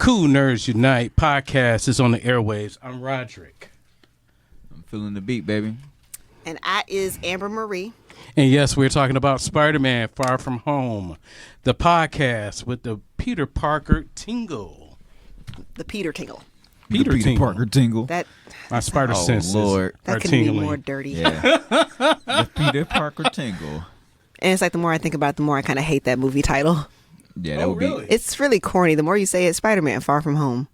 Cool Nerds Unite podcast is on the airwaves. I'm Roderick. I'm feeling the beat, baby. And I is Amber Marie. And yes, we're talking about Spider-Man Far From Home, the podcast with the Peter Parker tingle. The Peter tingle. Peter Parker tingle. That My spider senses Lord. are that can tingling. be more dirty. Yeah. The Peter Parker tingle. And it's like the more I think about it, the more I kind of hate that movie title. Yeah, that would really? be. It's really corny. The more you say it, Spider-Man Far From Home.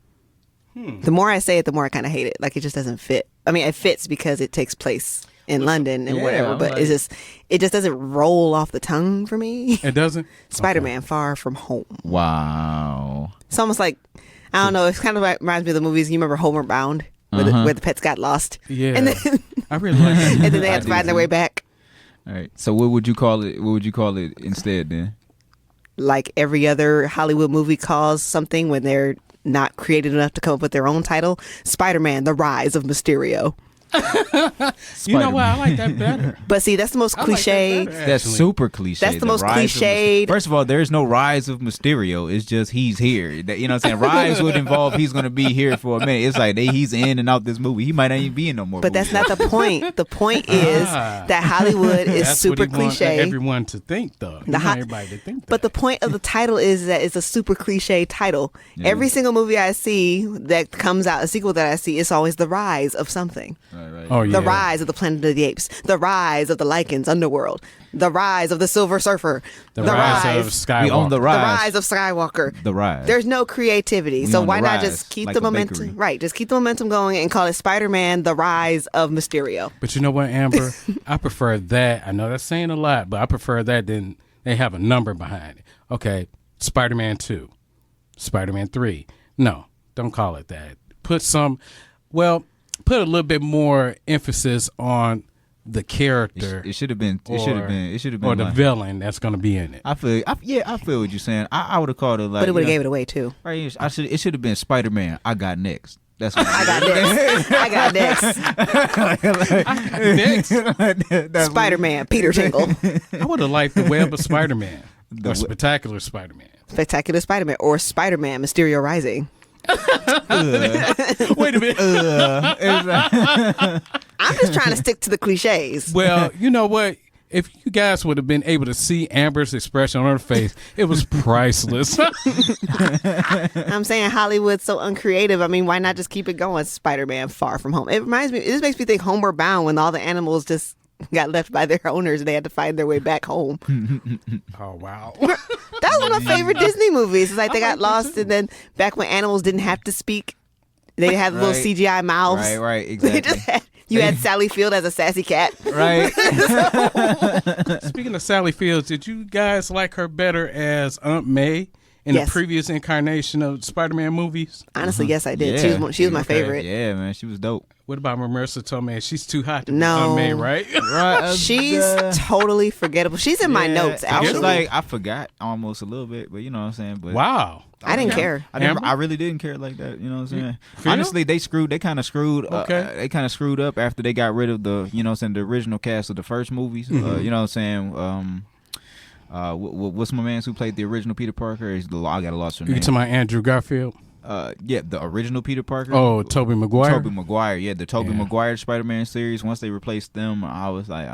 The more I say it, the more I kind of hate it. Like, it just doesn't fit. I mean, it fits because it takes place in London and Yeah, whatever, I'm but like- it just doesn't roll off the tongue for me. It doesn't? Spider-Man Far From Home. Wow. It's almost like, I don't know, it's kind of like, reminds me of the movies. You remember Homeward Bound, where the pets got lost? Yeah. And then, I really like that. and then they I had to do find their too. way back. All right. So what would you call it? What would you call it instead then? Like every other Hollywood movie calls something when they're not creative enough to come up with their own title. Spider-Man, The Rise of Mysterio. You know what? I like that better. But see, that's the most I like that cliche. better, That's actually. super cliche. That's the most rise of cliched. First of all, there's no rise of Mysterio. It's just he's here. You know what I'm saying? Rise would involve he's going to be here for a minute. It's like he's in and out this movie. He might not even be in no more But movies. that's not the point. The point is that Hollywood is That's super what he wants cliche. everyone to think, though. He want everybody to think that. But the point of the title is that it's a super cliche title. Yeah. Every single movie I see that comes out, a sequel that I see, it's always the rise of something. Right. Oh, yeah. The rise of the Planet of the Apes. The rise of the Lycans underworld. The rise of the Silver Surfer. The rise of Skywalker. We own the The rise. rise of Skywalker. The rise. There's no creativity. We So on why the not rise, just keep like the a momentum? bakery. Right. Just keep the momentum going and call it Spider-Man, The Rise of Mysterio. But you know what, Amber? I prefer that. I know that's saying a lot, but I prefer that than they have a number behind it. Okay, Spider-Man 2, Spider-Man 3. No, don't call it that. Put a little bit more emphasis on the character. It should have been. It should have been. It should have been. Or the like- villain that's going to be in it. I feel what you're saying. I would have called it like. But it would have you know, gave it away too. Right. It should have been Spider-Man. I got next. That's what I got next. I got next. Spider-Man, Peter Tingle. I would have liked the Web of Spider-Man The or we- Spectacular Spider-Man. Spectacular Spider-Man or Spider-Man, Mysterio Rising. Wait a minute. I'm just trying to stick to the cliches. Well, you know what? If you guys would have been able to see Amber's expression on her face, it was priceless. I'm saying Hollywood's so uncreative. I mean, why not just keep it going? Spider-Man Far From Home. It reminds me, it just makes me think Homeward Bound when all the animals just got left by their owners and they had to find their way back home. Oh, wow. That was one of my favorite Disney movies. It's like they got lost and then back when animals didn't have to speak, they had little Right. CGI mouths. Right. They Exactly. just had, you had Sally Field as a sassy cat. Right. Speaking of Sally Fields, did you guys like her better as Aunt May in Yes. the previous incarnation of Spider-Man movies? Honestly, yes, I did. Yeah. She was my Okay. favorite. Yeah, man. She was dope. What about Marissa Tomei? She's too hot to be No. Aunt May, right? Right. She's totally forgettable. She's in my notes, It's actually. like I forgot almost a little bit, but you know what I'm saying. But Wow. I didn't care. Amber? I really didn't care like that. You know what I'm saying? Feel? Honestly, they kind of screwed. Okay. They kind of screwed up after they got rid of the, you know what I'm saying, the original cast of the first movies. You know what I'm saying? What's my man who played the original Peter Parker? I got a lost her You name. talking about Andrew Garfield? Yeah, the original Peter Parker. Oh, Tobey Maguire? Tobey Maguire. Yeah, the Tobey Yeah. Maguire Spider-Man series. Once they replaced them, I was like,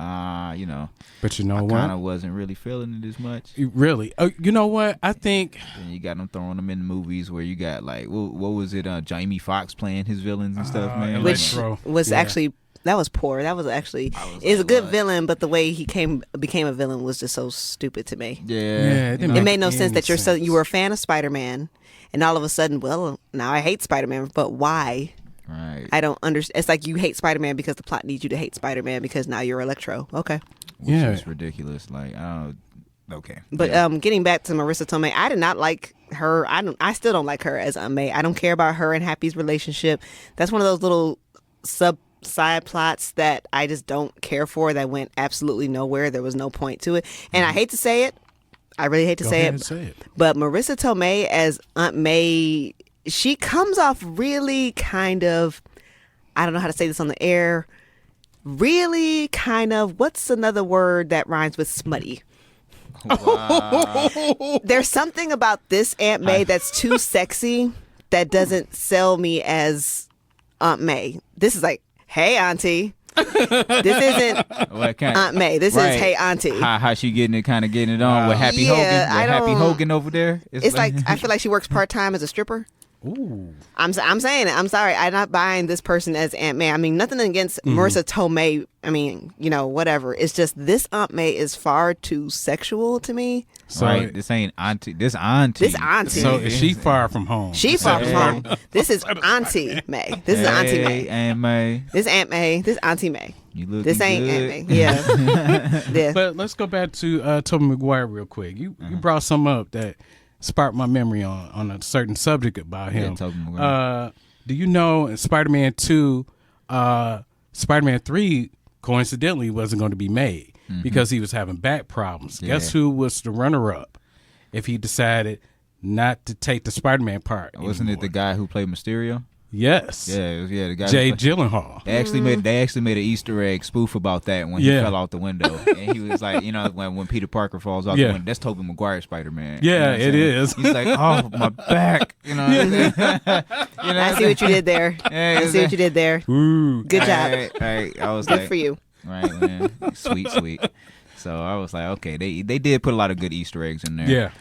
you know, But you know I what? kind of wasn't really feeling it as much. Really? You know what? I think... And you got them throwing them in movies where you got like, what was it? Jamie Foxx playing his villains and stuff, man. Which Electro. was Yeah. actually, that was poor. That was actually, is a good villain, but the way he became a villain was just so stupid to me. Yeah, it didn't you know. It made no any sense that sense. you were a fan of Spider-Man, and all of a sudden, well, now I hate Spider-Man, but why? Right. I don't understand. It's like you hate Spider-Man because the plot needs you to hate Spider-Man because now you're Electro. Okay. Which Yeah. is ridiculous. Like, I don't. Okay. But Yeah. getting back to Marissa Tomei, I did not like her. I still don't like her as Aunt May. I don't care about her and Happy's relationship. That's one of those little side plots that I just don't care for. That went absolutely nowhere. There was no point to it, and I hate to say it. I really hate to Go say ahead it, and say it. but Marissa Tomei as Aunt May, she comes off really kind of, I don't know how to say this on the air, really kind of, what's another word that rhymes with smutty? Wow. There's something about this Aunt May that's too sexy that doesn't sell me as Aunt May. This is like, hey, Auntie. This isn't Aunt May. This is hey, Auntie. How she getting it on with Happy Hogan? Happy Hogan over there. It's like I feel like she works part-time as a stripper. Ooh. I'm saying it. I'm sorry. I'm not buying this person as Aunt May. I mean, nothing against Marissa Tomei. I mean, whatever. It's just this Aunt May is far too sexual to me. So right, this ain't auntie. This auntie. So is she far from home? She far from home. This is Auntie May. This is Auntie May. Aunt May. This Aunt May. This Auntie May. You look this ain't good. Aunt May. Yeah. Yeah. But let's go back to Tobey Maguire real quick. You brought some up that sparked my memory on a certain subject about him. Yeah, do you know in Spider-Man 2, Spider-Man 3 coincidentally wasn't going to be made because he was having back problems. Yeah. Guess who was the runner-up if he decided not to take the Spider-Man part Wasn't anymore? it the guy who played Mysterio? Yes. Yeah, the guy. Jay Gyllenhaal. They actually made an Easter egg spoof about that when he fell out the window, and he was like, when Peter Parker falls out the window, that's Tobey Maguire Spider-Man. Yeah, it is. He's like, oh, my back. I see what you did there. I see what you did there. Ooh. Good job. I was Good like, for you. right, man, sweet. So I was like, okay, they did put a lot of good Easter eggs in there. Yeah.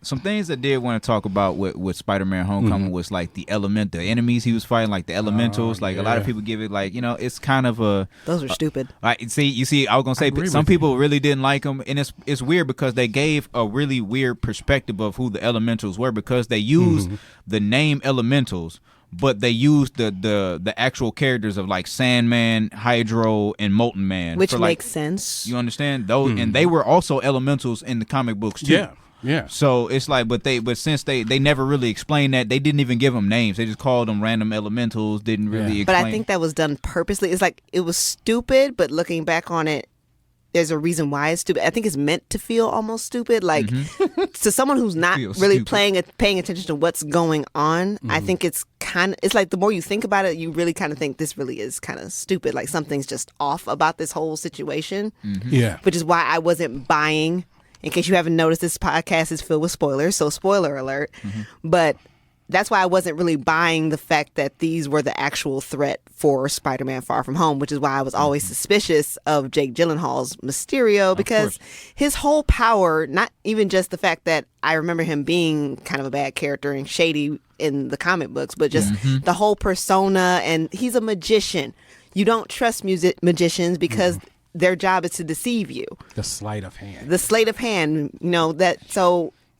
Some things I did want to talk about with Spider-Man Homecoming was like the enemies he was fighting, like the elementals. A lot of people give it like, it's kind of a. Those are stupid. You see, I was gonna say some people really didn't like them, and it's weird because they gave a really weird perspective of who the elementals were because they used the name elementals. But they used the actual characters of like Sandman, Hydro, and Molten Man, which makes sense. You understand those, and they were also elementals in the comic books too. Yeah. So it's like, but since they never really explained that, they didn't even give them names. They just called them random elementals. Didn't really. But explain. I think that was done purposely. It's like it was stupid, but looking back on it, there's a reason why it's stupid. I think it's meant to feel almost stupid. Like to someone who's not really paying attention to what's going on, I think it's like the more you think about it, you really kind of think this really is kind of stupid. Like something's just off about this whole situation. Yeah. Which is why I wasn't buying. In case you haven't noticed, this podcast is filled with spoilers, so spoiler alert. But that's why I wasn't really buying the fact that these were the actual threat for Spider-Man Far From Home, which is why I was always suspicious of Jake Gyllenhaal's Mysterio, because his whole power, not even just the fact that I remember him being kind of a bad character and shady in the comic books, but just the whole persona, and he's a magician. You don't trust magicians because their job is to deceive you. The sleight of hand.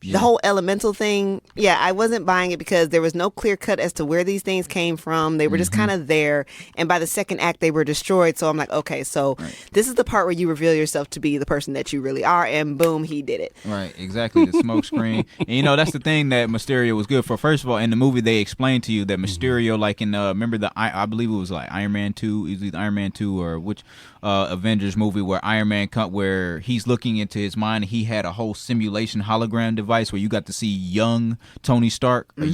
The whole elemental thing, I wasn't buying it because there was no clear cut as to where these things came from. They were just kind of there. And by the second act, they were destroyed. So I'm like, okay, so this is the part where you reveal yourself to be the person that you really are. And boom, he did it. Right, exactly. The smoke screen. And that's the thing that Mysterio was good for. First of all, in the movie, they explained to you that Mysterio, like in, remember I believe it was like Iron Man 2, either Iron Man 2 or which Avengers movie where Iron Man where he's looking into his mind and he had a whole simulation hologram device where you got to see young Tony Stark. And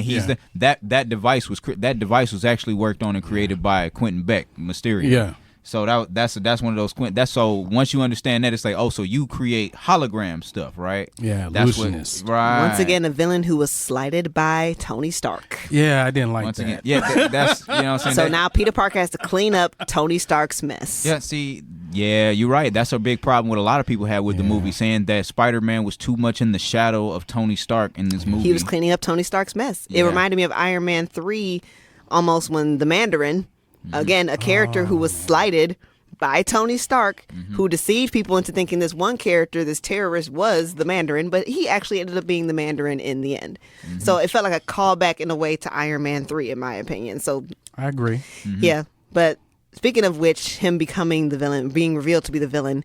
he's that device was actually worked on and created by Quentin Beck, Mysterio. Yeah. So that's one of those. That's so once you understand that, it's like, oh, so you create hologram stuff, right? Yeah, that's illusionist. Right. Once again, a villain who was slighted by Tony Stark. Yeah, I didn't like Once that. again, yeah, that's what I'm saying. So now Peter Parker has to clean up Tony Stark's mess. Yeah, see, you're right. That's a big problem what a lot of people had with the movie, saying that Spider-Man was too much in the shadow of Tony Stark in this movie. He was cleaning up Tony Stark's mess. It reminded me of Iron Man 3, almost when the Mandarin, again, a character who was slighted by Tony Stark, who deceived people into thinking this one character, this terrorist, was the Mandarin, but he actually ended up being the Mandarin in the end. So it felt like a callback in a way to Iron Man 3, in my opinion. So I agree. Yeah, but speaking of which, him becoming the villain, being revealed to be the villain,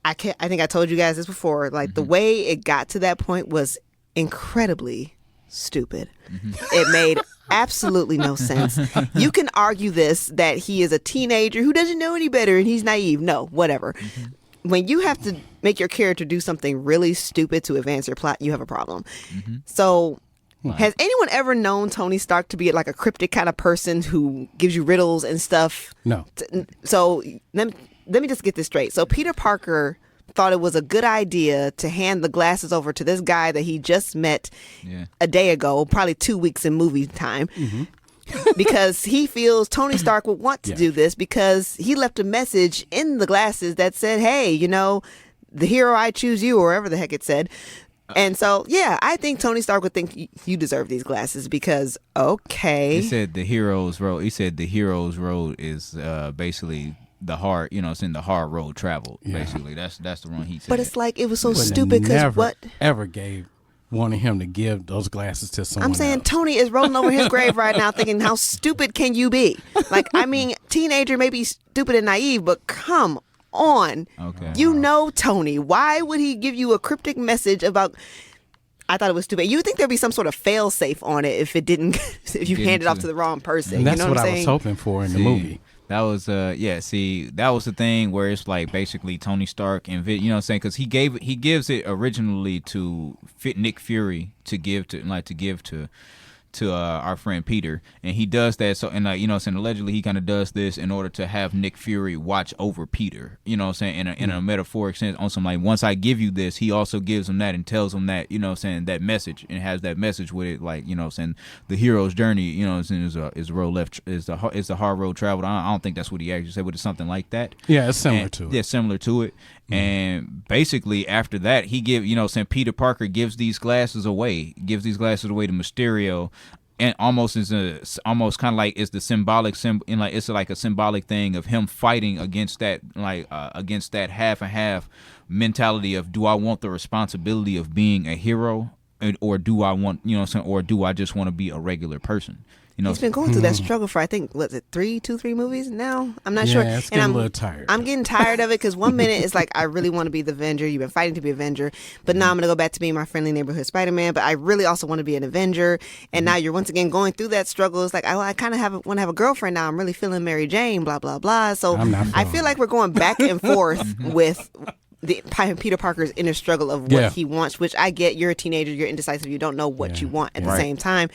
I think I told you guys this before, like the way it got to that point was incredibly stupid. It made absolutely no sense. You can argue that he is a teenager who doesn't know any better and he's naive. No, whatever. When you have to make your character do something really stupid to advance your plot, you have a problem. So has anyone ever known Tony Stark to be like a cryptic kind of person who gives you riddles and stuff? No. So let me just get this straight. So Peter Parker thought it was a good idea to hand the glasses over to this guy that he just met a day ago, probably 2 weeks in movie time. Because he feels Tony Stark would want to do this because he left a message in the glasses that said, hey, you know, the hero I choose you, or whatever the heck it said. And so, yeah, I think Tony Stark would think you deserve these glasses because, okay. He said the hero's road. He said the hero's road is basically the hard, you know, it's in the hard road traveled. Basically, that's the one he said. But it's like it was so stupid because what ever wanted him to give those glasses to someone I'm saying else. Tony is rolling over his grave right now thinking, how stupid can you be? Like, I mean, teenager may be stupid and naive, but come on. Okay. You know Tony. Why would he give you a cryptic message about... I thought it was stupid. You would think there'd be some sort of fail-safe on it if it didn't... if you hand it off to the wrong person. And that's you know what I'm I saying? was hoping for in the movie. That was that was the thing where it's like basically Tony Stark and you know what I'm saying, because he gives it originally to fit Nick Fury to give to our friend Peter, and he does that so, and you know what I'm saying, allegedly he kind of does this in order to have Nick Fury watch over Peter, you know what I'm saying, in a metaphoric sense, on some like, once I give you this, he also gives him that and tells him that, you know what I'm saying, that message, and has that message with it, like, you know what I'm saying, the hero's journey, you know what I'm saying, is the hard road traveled. I don't think that's what he actually said, but it's something like that. Yeah, it's similar to it. Yeah, similar to it. And basically after that, he Peter Parker gives these glasses away to Mysterio, and almost kind of like it's the symbolic it's like a symbolic thing of him fighting against that against that half and half mentality of, do I want the responsibility of being a hero, or do I want, you know what I'm saying, or do I just want to be a regular person? You know, he's been going through that struggle for, I think, was it 3 movies now? I'm not sure. Yeah, it's getting a little tired. I'm getting tired of it because one minute it's like, I really want to be the Avenger. You've been fighting to be Avenger. But now I'm going to go back to being my friendly neighborhood Spider-Man. But I really also want to be an Avenger. And now you're once again going through that struggle. It's like, I kind of want to have a girlfriend now. I'm really feeling Mary Jane, blah, blah, blah. So I feel like we're going back and forth with the Peter Parker's inner struggle of what he wants, which I get. You're a teenager. You're indecisive. You don't know what you want at the same time.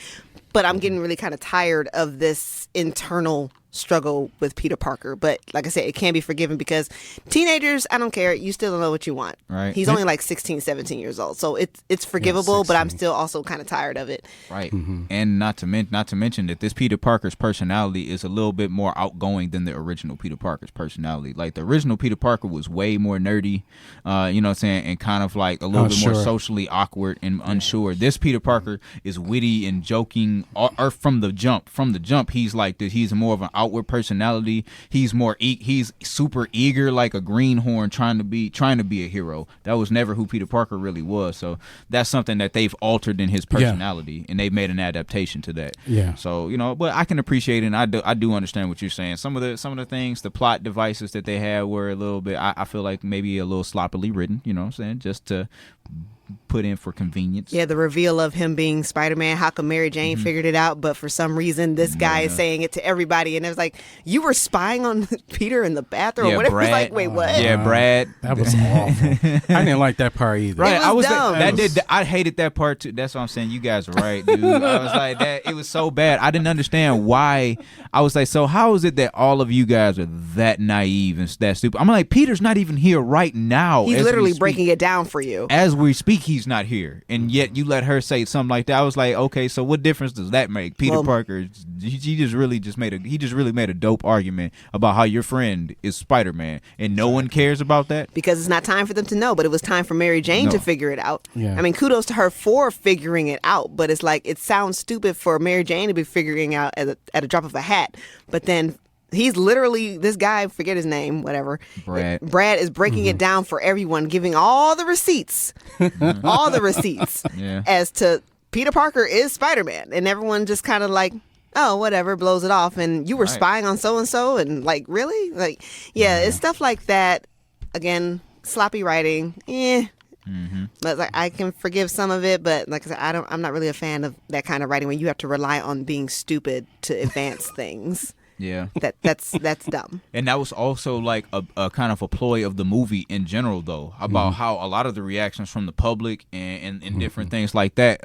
But I'm getting really kind of tired of this internal struggle with Peter Parker. But like I said, it can be forgiven because teenagers, I don't care. You still don't know what you want. Right. He's only like 16, 17 years old. So it's forgivable, but I'm still also kind of tired of it. Right. And not to mention that this Peter Parker's personality is a little bit more outgoing than the original Peter Parker's personality. Like, the original Peter Parker was way more nerdy, you know what I'm saying, and kind of like a little bit more socially awkward and unsure. This Peter Parker is witty and joking, or from the jump. He's like this. He's more of an outward personality. He's more he's super eager, like a greenhorn, trying to be a hero. That was never who Peter Parker really was. So that's something that they've altered in his personality, and they've made an adaptation to that. Yeah. So, you know, but I can appreciate it, and I do understand what you're saying. Some of the things, the plot devices that they had were a little bit, I feel like maybe a little sloppily written, you know what I'm saying, just to put in for convenience. Yeah, the reveal of him being Spider-Man. How come Mary Jane figured it out, but for some reason this guy is saying it to everybody, and it was like, you were spying on Peter in the bathroom or whatever. Brad, It's like, wait, what? Yeah, Brad. That was awful. I didn't like that part either. Right, It was dumb. I hated that part too. That's what I'm saying. You guys are right, dude. I was like, that. It was so bad. I didn't understand why. I was like, so how is it that all of you guys are that naive and that stupid? I'm like, Peter's not even here right now. He's literally breaking it down for you. As we speak, he's not here, and yet you let her say something like that. I was like, okay, so what difference does that make? Peter Parker, he just really made a dope argument about how your friend is Spider-Man, and no one cares about that because it's not time for them to know, but it was time for Mary Jane to figure it out. Yeah. I mean, kudos to her for figuring it out, but it's like, it sounds stupid for Mary Jane to be figuring out at a drop of a hat, but then he's literally, this guy, forget his name, whatever. Brad is breaking it down for everyone, giving all the receipts, as to Peter Parker is Spider-Man. And everyone just kind of like, oh, whatever, blows it off. And you were spying on so-and-so, and like, really? Like, it's stuff like that. Again, sloppy writing, But like, I can forgive some of it, but like I said, I'm not really a fan of that kind of writing when you have to rely on being stupid to advance things. Yeah, that's dumb. And that was also like a kind of a ploy of the movie in general, though, about how a lot of the reactions from the public and different things like that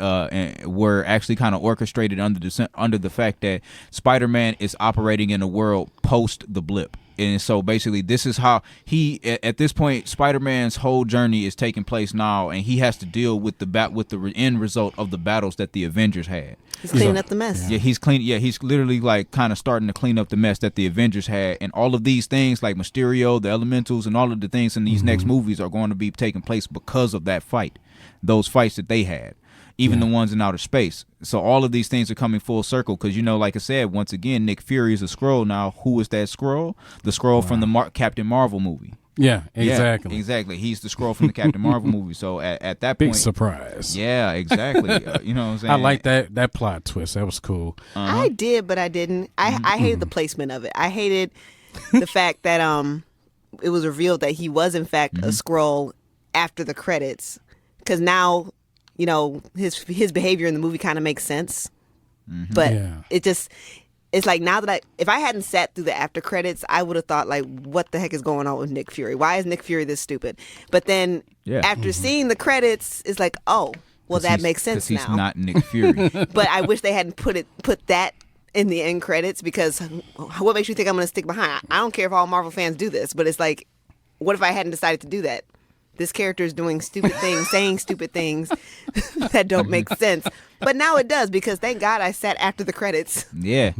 were actually kind of orchestrated under the fact that Spider-Man is operating in a world post the blip. and so basically this is how he at this point Spider-Man's whole journey is taking place now, and he has to deal with the end result of the battles that the Avengers had. He's cleaning up the mess. Yeah, he's literally like kind of starting to clean up the mess that the Avengers had, and all of these things like Mysterio, the Elementals, and all of the things in these next movies are going to be taking place because of that fight, those fights that they had. Even the ones in outer space. So all of these things are coming full circle because, like I said, once again, Nick Fury is a Skrull now. Who is that Skrull? The Skrull from the Captain Marvel movie. Yeah, exactly. Yeah, exactly. He's the Skrull from the Captain Marvel movie. So at that point, big surprise. Yeah, exactly. You know what I'm saying? I like that plot twist. That was cool. I did, but I didn't. I hated the placement of it. I hated the fact that it was revealed that he was in fact a Skrull after the credits, because now his behavior in the movie kind of makes sense. But it's like now that if I hadn't sat through the after credits, I would have thought like, what the heck is going on with Nick Fury? Why is Nick Fury this stupid? But then after seeing the credits, it's like, oh, well, that makes sense now. He's not Nick Fury. But I wish they hadn't put that in the end credits, because what makes you think I'm going to stick behind? I don't care if all Marvel fans do this, but it's like, what if I hadn't decided to do that? This character is doing stupid things, saying stupid things that don't make sense. But now it does, because thank God I sat after the credits. Yeah.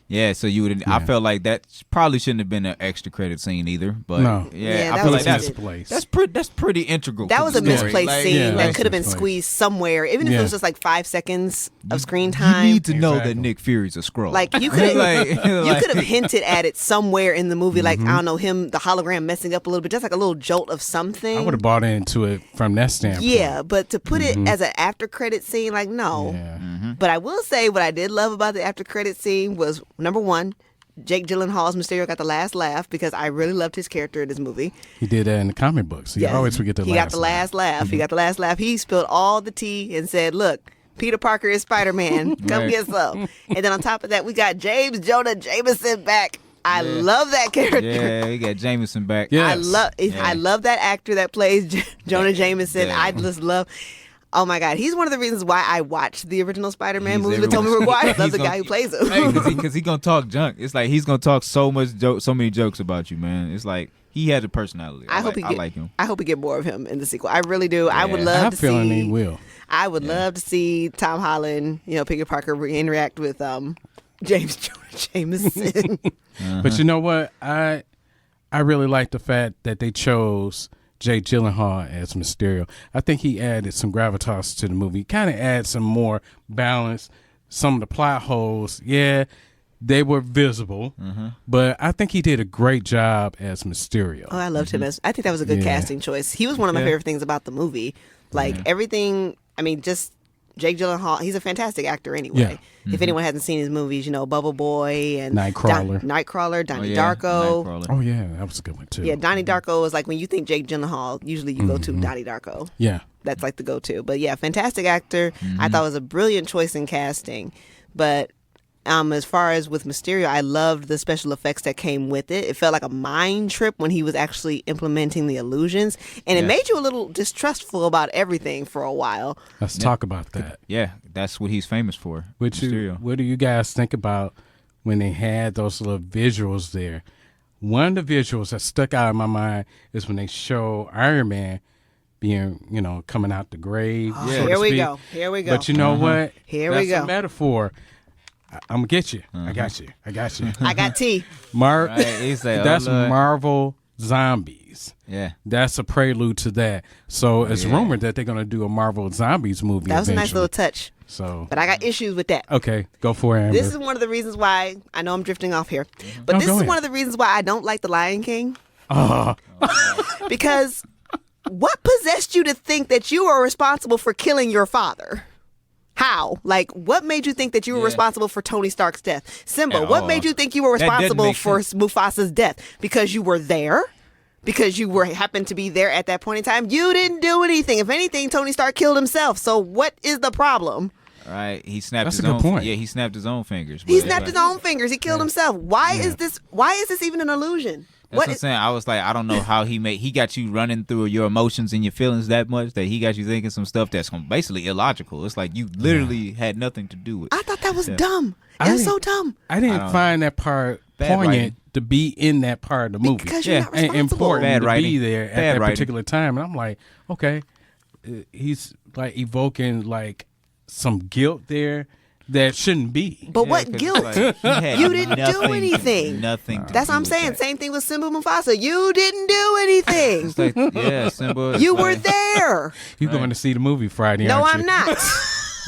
Yeah, so you would. I felt like that probably shouldn't have been an extra credit scene either. But no. I feel like that's pretty integral. That was a misplaced scene that could have been misplaced. squeezed somewhere, even if it was just like 5 seconds of screen time. You need to know that Nick Fury's a Skrull. Like you could have hinted at it somewhere in the movie, like I don't know, him, the hologram messing up a little bit, just like a little jolt of something. I would have bought into it from that standpoint. Yeah, but to put it as an after credit scene, like no. Yeah. But I will say what I did love about the after credit scene was, number one, Jake Gyllenhaal's Mysterio got the last laugh, because I really loved his character in this movie. He did that in the comic books. You always forget He got the last laugh. He got the last laugh. He spilled all the tea and said, look, Peter Parker is Spider-Man. Come get some. And then on top of that, we got James Jonah Jameson back. I love that character. Yeah, we got Jameson back. Yes. I love that actor that plays Jonah Jameson. I just love... Oh my God, he's one of the reasons why I watched the original Spider-Man movies with Tobey Maguire. I love the guy who plays him. Because he's gonna talk junk. It's like he's gonna talk so many jokes about you, man. It's like he has a personality. I like him. I hope we get more of him in the sequel. I really do. Yeah. I would love to see. I have a feeling he will. I would love to see Tom Holland, Peter Parker interact with James Jonah Jameson. But you know what? I really like the fact that they chose Jake Gyllenhaal as Mysterio. I think he added some gravitas to the movie. Kind of add some more balance. Some of the plot holes, they were visible, but I think he did a great job as Mysterio. Oh, I loved him I think that was a good casting choice. He was one of my favorite things about the movie. Like everything, just Jake Gyllenhaal, he's a fantastic actor anyway. Yeah. If anyone hasn't seen his movies, Bubble Boy and Nightcrawler, Donnie Darko. Nightcrawler. Oh yeah, that was a good one too. Yeah, Donnie Darko is like, when you think Jake Gyllenhaal, usually you go to Donnie Darko. Yeah. That's like the go-to. But yeah, fantastic actor. I thought it was a brilliant choice in casting. But as far as with Mysterio, I loved the special effects that came with it. It felt like a mind trip when he was actually implementing the illusions. And it made you a little distrustful about everything for a while. Let's talk about that. Yeah, that's what he's famous for. What do you guys think about when they had those little visuals there? One of the visuals that stuck out in my mind is when they show Iron Man being, coming out the grave. Here we go. But you know what? Here we go. That's a metaphor. I'm gonna get you. I got you. I got tea. That's Marvel Zombies. Yeah. That's a prelude to that. So it's rumored that they're gonna do a Marvel Zombies movie. That was eventually. a nice little touch. So, but I got issues with that. Okay, go for it, Amber. This is one of the reasons why, I know I'm drifting off here, but this is one of the reasons why I don't like The Lion King. Because what possessed you to think that you were responsible for killing your father? How? Like, what made you think that you were responsible for Tony Stark's death? Simba, what made you think you were responsible for Mufasa's death? Because you were there? Because you happened to be there at that point in time? You didn't do anything. If anything, Tony Stark killed himself. So what is the problem? Right. He snapped That's his a good own point. Yeah, he snapped his own fingers. He snapped his own fingers. He killed himself. Why is this even an illusion? That's what I'm saying. I was like, I don't know how he got you running through your emotions and your feelings that much that he got you thinking some stuff that's basically illogical. It's like you literally had nothing to do with it. I thought that was dumb. It was so dumb. I didn't find that part poignant to be in that part of the movie. Because you're not And responsible. important Bad to writing. be there at Bad that writing. particular time. And I'm like, okay, he's like evoking like some guilt there that shouldn't be. But Yeah, what 'cause guilt? it's like, he had You didn't do nothing to- anything. Nothing. To That's do what I'm with saying. that. Same thing with Simba Mufasa. You didn't do anything. It's like, yeah, Simba. You it's were like, there. You're going to see the movie Friday, No, aren't I'm you? not.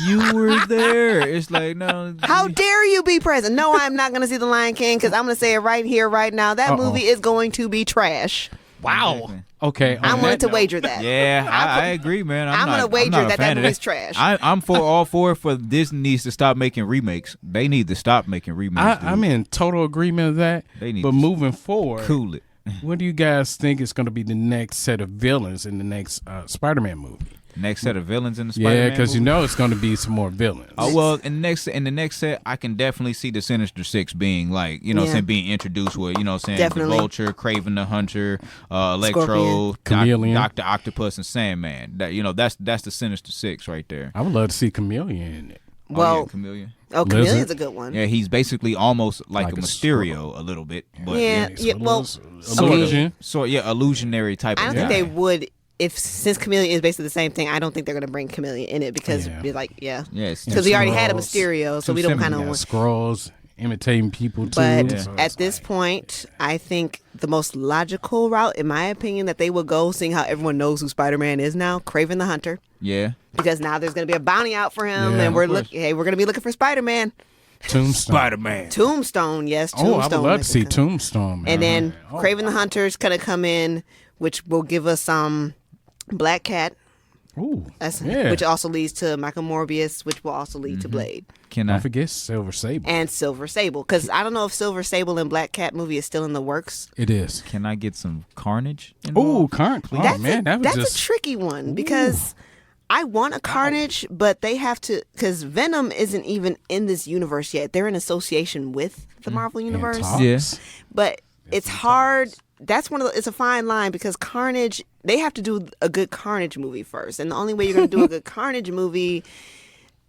You were there. It's like, no. How dare you be present? No, I'm not going to see The Lion King because I'm going to say it right here, right now. That movie is going to be trash. Wow. Okay. I'm willing to wager that. Yeah, I agree, man. I'm not- gonna wager not a that fan of movie's trash. I'm all for Disney needs to stop making remakes. They need to stop making remakes. I'm in total agreement with that. They need But to moving forward, cool it. what do you guys think is going to be the next set of villains in the next Spider-Man movie? Next set of villains in the Spider-Man Yeah, because you movie? know it's going to be some more villains. Oh well, in the next set, I can definitely see the Sinister Six being like, you know, what I'm Yeah. saying, being introduced with, you know, what I'm saying, Definitely. the Vulture, Craven the Hunter, Electro, Scorpion. Chameleon. Doctor Octopus, and Sandman. That, you know, that's the Sinister Six right there. I would love to see Chameleon in it. Well, yeah, Chameleon. Chameleon's Lizard. a good one. Yeah, he's basically almost like Like a a Mysterio a little bit, but Yeah, it's yeah, a well, little illusion. so yeah, illusionary type I of don't guy. think they would. Since Chameleon is basically the same thing, I don't think they're going to bring Chameleon in it because Yeah. it'd be like, yeah. Yeah, it's Because we already had a Skrulls. Mysterio, so Too we don't similar. kind of Yeah, want. Skrulls imitating people too. But so at it's this like- point, I think the most logical route, in my opinion, that they would go, seeing how everyone knows who Spider-Man is now, Kraven the Hunter, yeah. because now there's going to be a bounty out for him, Yeah, and we're of course. we're going to be looking for Spider-Man. Tombstone. Spider-Man. Tombstone, yes, Tombstone. Oh, I would love to see Mexico. Tombstone. Man. And then Oh, Kraven the Hunter's going to come in, which will give us Black Cat. Ooh, That's, yeah. which also leads to Michael Morbius, which will also lead to Blade Can I? Don't forget Silver Sable. and Silver Sable. Because I don't know if Silver Sable and Black Cat movie is still in the works. It is. Can I get some Carnage? Oh, involved? current. Oh That's man, that was that's just a tricky one because I want a Carnage, but they have to, because Venom isn't even in this universe yet. They're in association with the Marvel universe, talks. Yeah. but it's hard. That's it's a fine line because Carnage, they have to do a good Carnage movie first, and the only way you're going to do a good Carnage movie,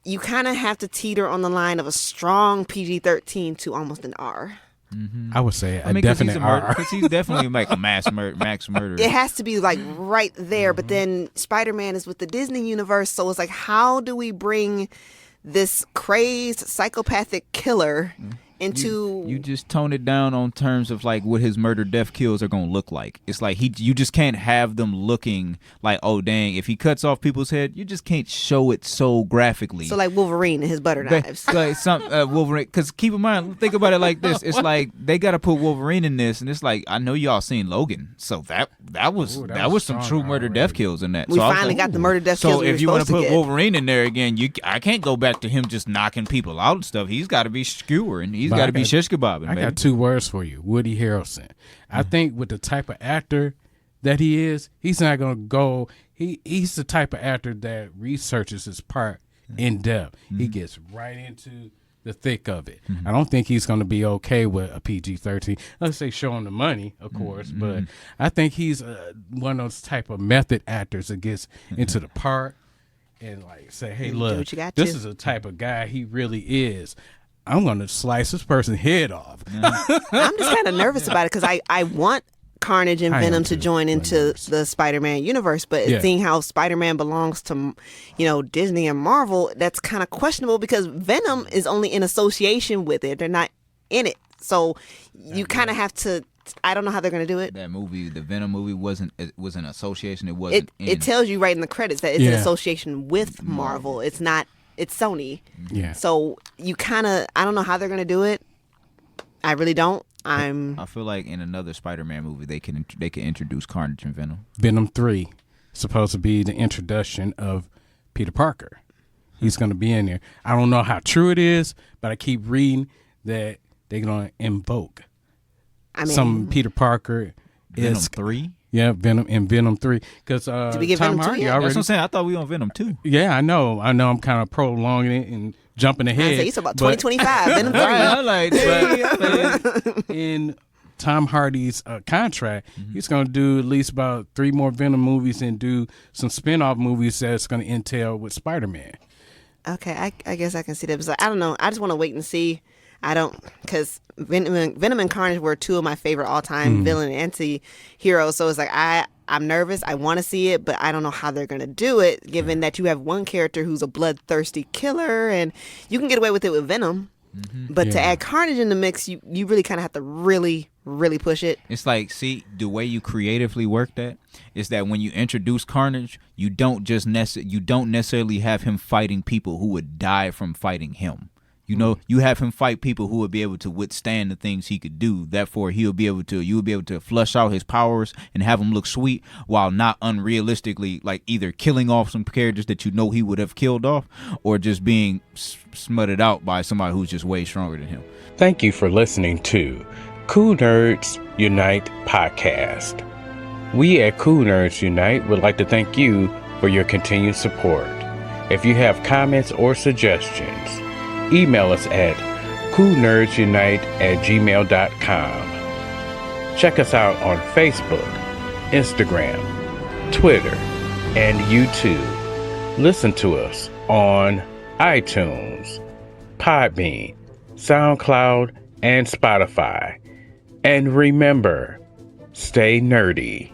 you kind of have to teeter on the line of a strong PG-13 to almost an R. I would say a I mean, because definite R. he's definitely like a max murderer. It has to be like right there, but then Spider-Man is with the Disney universe, so it's like, how do we bring this crazed psychopathic killer into You just tone it down on terms of like what his murder death kills are gonna look like. It's like you just can't have them looking like, oh dang, if he cuts off people's head, you just can't show it so graphically. so like Wolverine and his butter knives. Like some Wolverine, because keep in mind, think about it like this: it's like they got to put Wolverine in this, and it's like I know y'all seen Logan, so that was Ooh, that was some strong true murder already. death kills in that. We So I was finally like, got the murder death kills So we were if you want to supposed put to get. Wolverine in there again, I can't go back to him just knocking people out and stuff. He's got to be skewering. He's But got I to be got- shish kebabbing. I got 2 words for you: Woody Harrelson. I think with the type of actor that he is, he's not gonna go. He's the type of actor that researches his part in depth. He gets right into the thick of it. I don't think he's going to be okay with a PG-13. Let's say show him the money, of course, but I think he's one of those type of method actors that gets into the part and like say, hey, Do look, what you got this to. is the type of guy he really is. I'm going to slice this person's head off. I'm just kind of nervous about it because I want Carnage and I am Venom to too. join I'm into nervous. the Spider-Man universe, but Yeah. seeing how Spider-Man belongs to, Disney and Marvel, that's kind of questionable because Venom is only in association with it. They're not in it. So you kind of have to, I don't know how they're going to do it. That movie, the Venom movie, was an association. It wasn't. It tells you right in the credits that it's in Yeah. association with Marvel. It's not, it's Sony. Yeah. So you kind of, I don't know how they're going to do it. I really don't. I feel like in another Spider-Man movie, they can introduce Carnage and Venom. Venom 3 supposed to be the introduction of Peter Parker. He's going to be in there. I don't know how true it is, but I keep reading that they're going to invoke I mean, some Peter Parker Venom is 3. yeah, Venom and Venom 3 because we get Tom Venom 2 Hardy yet? already. That's what I'm saying. I thought we were on Venom 2. Yeah, I know. I'm kind of prolonging it and jumping I ahead. say it's about but- 2025. Venom 3. I'm like, but in Tom Hardy's contract, he's going to do at least about 3 more Venom movies and do some spin-off movies that's going to entail with Spider-Man. Okay, I guess I can see that. But I don't know. I just want to wait and see. I don't, because Venom and Carnage were two of my favorite all-time villain and anti-heroes. So it's like I'm nervous. I want to see it, but I don't know how they're going to do it, given that you have one character who's a bloodthirsty killer, and you can get away with it with Venom. But to add Carnage in the mix, you really kind of have to really, really push it. It's like, see, the way you creatively work that is that when you introduce Carnage, you don't necessarily have him fighting people who would die from fighting him. You know, you have him fight people who would be able to withstand the things he could do. Therefore, you'll be able to flush out his powers and have him look sweet while not unrealistically, like, either killing off some characters that you know he would have killed off, or just being smutted out by somebody who's just way stronger than him. Thank you for listening to Cool Nerds Unite podcast. We at Cool Nerds Unite would like to thank you for your continued support. If you have comments or suggestions, email us at coolnerdsunite@gmail.com. Check us out on Facebook, Instagram, Twitter, and YouTube. Listen to us on iTunes, Podbean, SoundCloud, and Spotify. And remember, stay nerdy.